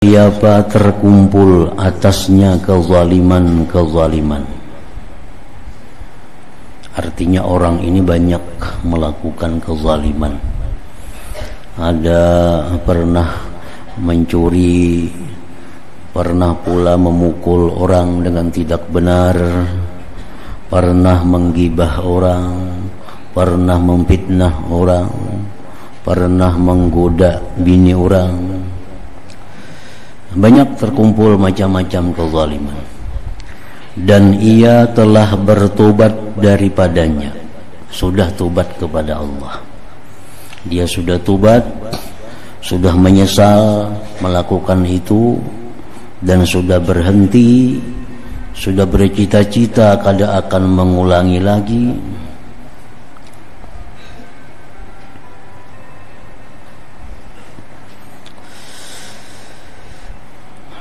Siapa terkumpul atasnya kezaliman, artinya orang ini banyak melakukan kezaliman. Ada pernah mencuri, pernah pula memukul orang dengan tidak benar, pernah menggibah orang, pernah memfitnah orang, pernah menggoda bini orang. Banyak terkumpul macam-macam kezaliman, dan ia telah bertobat daripadanya. Sudah tobat kepada Allah. Dia sudah tobat, sudah menyesal melakukan itu, dan sudah berhenti, sudah bercita-cita kada akan mengulangi lagi.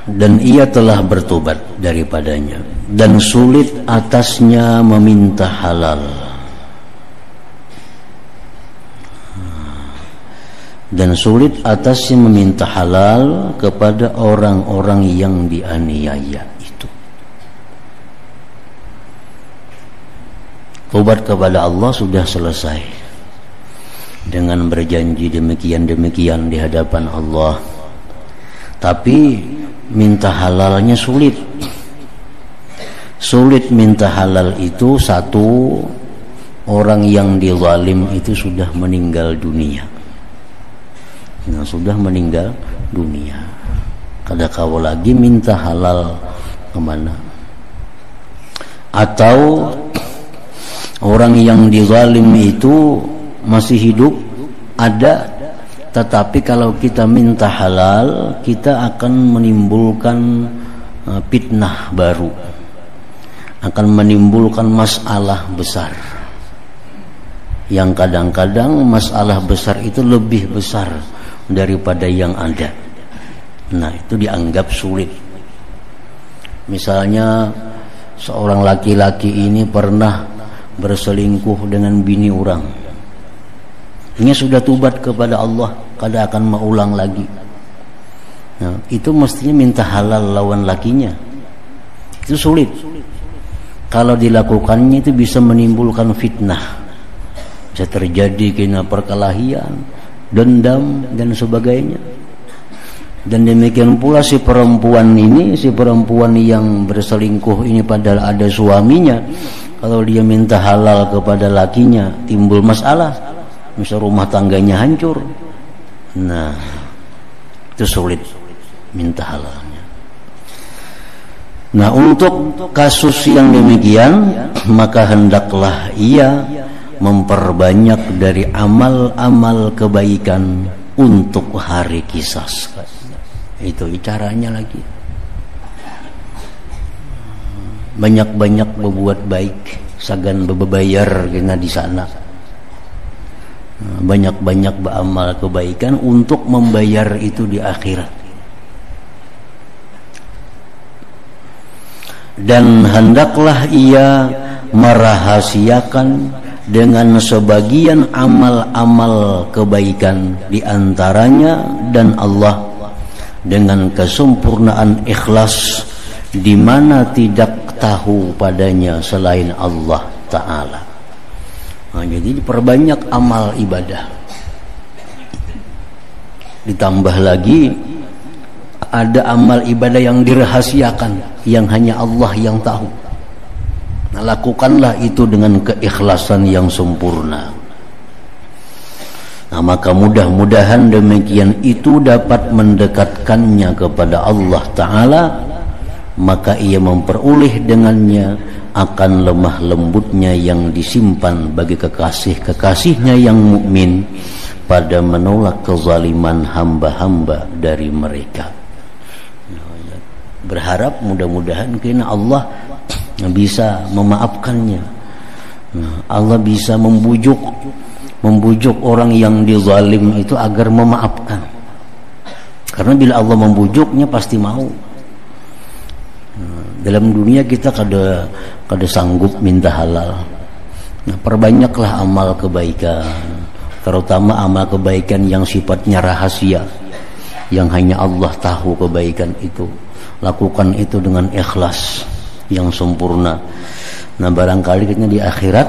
Dan ia telah bertobat daripadanya, dan sulit atasnya meminta halal. Dan sulit atasnya meminta halal kepada orang-orang yang dianiaya itu. Tobat kepada Allah sudah selesai dengan berjanji demikian-demikian di hadapan Allah, tapi minta halalnya sulit. Sulit minta halal itu, satu, orang yang dizalim itu sudah meninggal dunia. Nah, sudah meninggal dunia. Kada kau lagi minta halal kemana? Atau orang yang dizalim itu masih hidup, ada, tetapi kalau kita minta halal, kita akan menimbulkan fitnah baru, akan menimbulkan masalah besar, yang kadang-kadang masalah besar itu lebih besar daripada yang ada. Nah, itu dianggap sulit. Misalnya seorang laki-laki ini pernah berselingkuh dengan bini orang. Ini sudah tobat kepada Allah, kada akan mengulang lagi. Nah, itu mestinya minta halal lawan lakinya. Itu sulit. Kalau dilakukannya itu bisa menimbulkan fitnah, bisa terjadi kena perkelahian, dendam dan sebagainya. Dan demikian pula si perempuan yang berselingkuh ini padahal ada suaminya, kalau dia minta halal kepada lakinya timbul masalah, misal rumah tangganya hancur. Nah, itu sulit minta halalnya. Nah, untuk kasus yang demikian, maka hendaklah ia memperbanyak dari amal-amal kebaikan untuk hari kisas. Itu caranya lagi. Banyak-banyak berbuat baik, sagan bebayar kena di sana. Banyak-banyak beramal kebaikan untuk membayar itu di akhirat. Dan hendaklah ia merahasiakan dengan sebagian amal-amal kebaikan di antaranya dan Allah dengan kesempurnaan ikhlas, di mana tidak tahu padanya selain Allah Ta'ala. Nah, jadi diperbanyak amal ibadah. Ditambah lagi ada amal ibadah yang dirahasiakan, yang hanya Allah yang tahu. Nah, lakukanlah itu dengan keikhlasan yang sempurna. Nah, maka mudah-mudahan demikian itu dapat mendekatkannya kepada Allah Ta'ala, maka ia memperoleh dengannya akan lemah lembutnya yang disimpan bagi kekasih-kekasihnya yang mukmin pada menolak kezaliman hamba-hamba dari mereka. Berharap mudah-mudahan karena Allah bisa memaafkannya. Allah bisa membujuk orang yang dizalim itu agar memaafkan. Karena bila Allah membujuknya pasti mau. Dalam dunia kita kada sanggup minta halal. Nah, perbanyaklah amal kebaikan, terutama amal kebaikan yang sifatnya rahasia, yang hanya Allah tahu kebaikan itu. Lakukan itu dengan ikhlas yang sempurna. Nah, barangkali di akhirat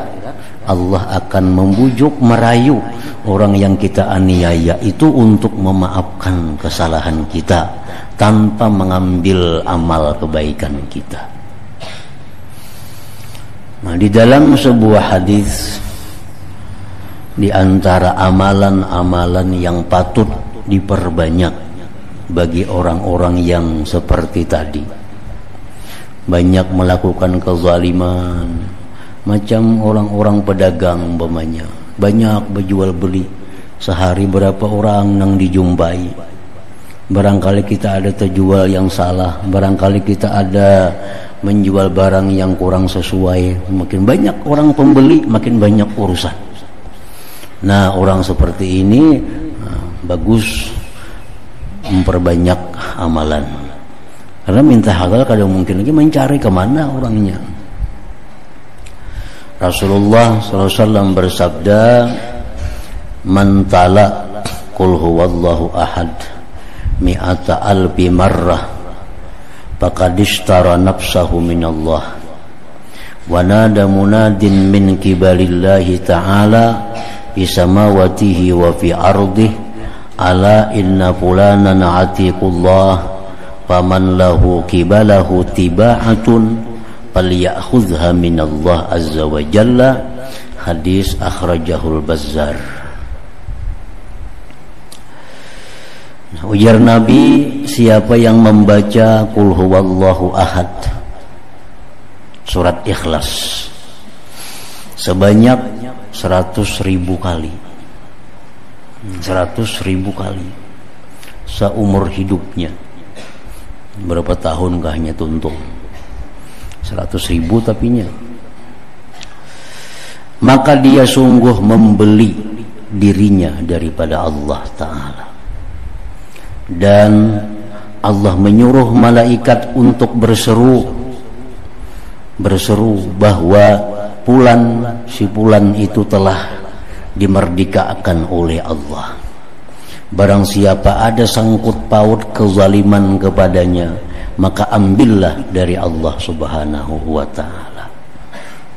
Allah akan membujuk, merayu orang yang kita aniaya itu untuk memaafkan kesalahan kita tanpa mengambil amal kebaikan kita. Nah, di dalam sebuah hadis, di antara amalan-amalan yang patut diperbanyak bagi orang-orang yang seperti tadi, banyak melakukan kezaliman, macam orang-orang pedagang umpamanya, banyak berjual beli, sehari berapa orang yang dijumpai. Barangkali kita ada terjual yang salah, barangkali kita ada menjual barang yang kurang sesuai. Makin banyak orang pembeli, makin banyak urusan. Nah, orang seperti ini bagus memperbanyak amalan, karena minta halal kadang mungkin lagi mencari kemana orangnya. Rasulullah SAW bersabda, man tala qul huwallahu ahad mi'ata alfi marrah faqad ishtara nafsahu minallah wa nada munadin min kibalillahi ta'ala fi samawatihi wa fi ardihi ala inna fulanan atiqullah faman lahu kibalahu tiba'atun falyakhudha minallah azza wa jalla. Hadis akhrajahul Bazzar. Ujar Nabi, siapa yang membaca qul huwallahu ahad, surat Ikhlas, sebanyak 100.000 kali, 100.000 kali seumur hidupnya. Berapa tahun kahnya tuntung 100.000 tapinya, maka dia sungguh membeli dirinya daripada Allah Ta'ala. Dan Allah menyuruh malaikat untuk berseru bahwa si fulan itu telah dimerdekakan oleh Allah. Barang siapa ada sangkut paut kezaliman kepadanya, maka ambillah dari Allah Subhanahu wa ta'ala.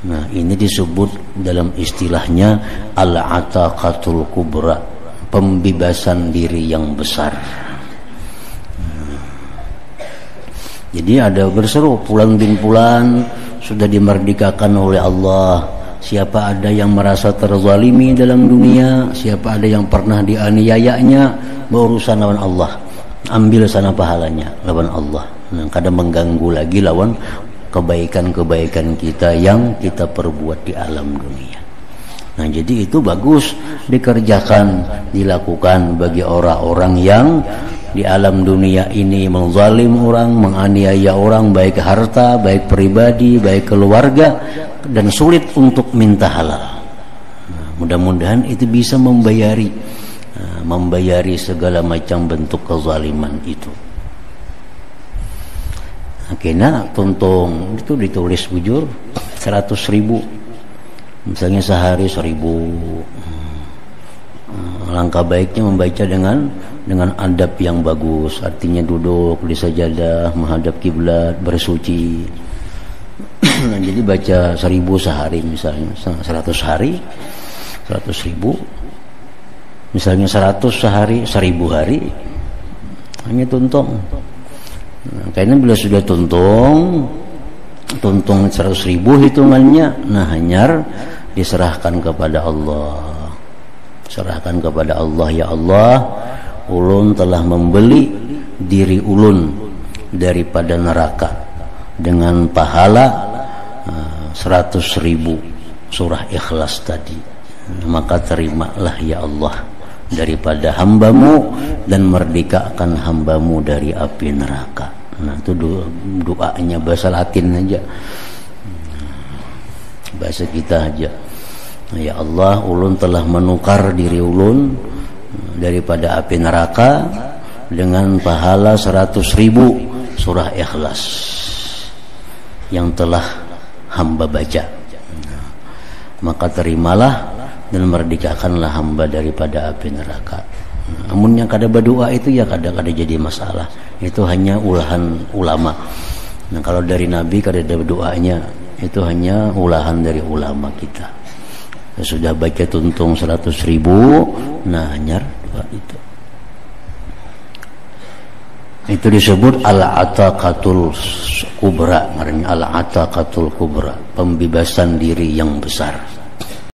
Nah, ini disebut dalam istilahnya al-ataqatul kubra, pembebasan diri yang besar. Jadi ada berseru, fulan bin fulan sudah dimerdekakan oleh Allah. Siapa ada yang merasa terzalimi dalam dunia, siapa ada yang pernah dianiayanya, berurusan lawan Allah, ambil sana pahalanya lawan Allah. Nah, kadang mengganggu lagi lawan kebaikan-kebaikan kita yang kita perbuat di alam dunia. Nah, jadi itu bagus dikerjakan, dilakukan bagi orang-orang yang di alam dunia ini menzalim orang, menganiaya orang, baik harta, baik pribadi, baik keluarga, dan sulit untuk minta halal. Nah, mudah-mudahan itu bisa membayari segala macam bentuk kezaliman itu. Akhirnya tuntung itu ditulis bujur 100.000, misalnya sehari 1.000. Langkah baiknya membaca dengan adab yang bagus, artinya duduk di sajadah menghadap kiblat, bersuci. Nah, jadi baca 1.000 sehari, misalnya 100 hari 100.000, misalnya 100 sehari 1.000 hari, hanya tuntung. Nah, karena bila sudah tuntung 100.000 hitungannya, nah hanyar diserahkan kepada Allah. Serahkan kepada Allah, ya Allah, ulun telah membeli diri ulun daripada neraka dengan pahala 100.000 surah Ikhlas tadi. Maka terimalah ya Allah daripada hambamu dan merdekakan hambamu dari api neraka. Nah, itu doanya bahasa Latin aja, bahasa kita aja. Ya Allah, ulun telah menukar diri ulun daripada api neraka dengan pahala 100.000 surah Ikhlas yang telah hamba baca. Maka terimalah dan merdekakanlah hamba daripada api neraka. Namun yang kada berdoa itu ya kada jadi masalah. Itu hanya ulahan ulama. Nah kalau dari Nabi kada ada berdoanya, itu hanya ulahan dari ulama kita. Sudah baca tuntung 100.000, nah nyar doa itu. Itu disebut al-ataqatul kubra, maknanya al-ataqatul kubra, pembebasan diri yang besar.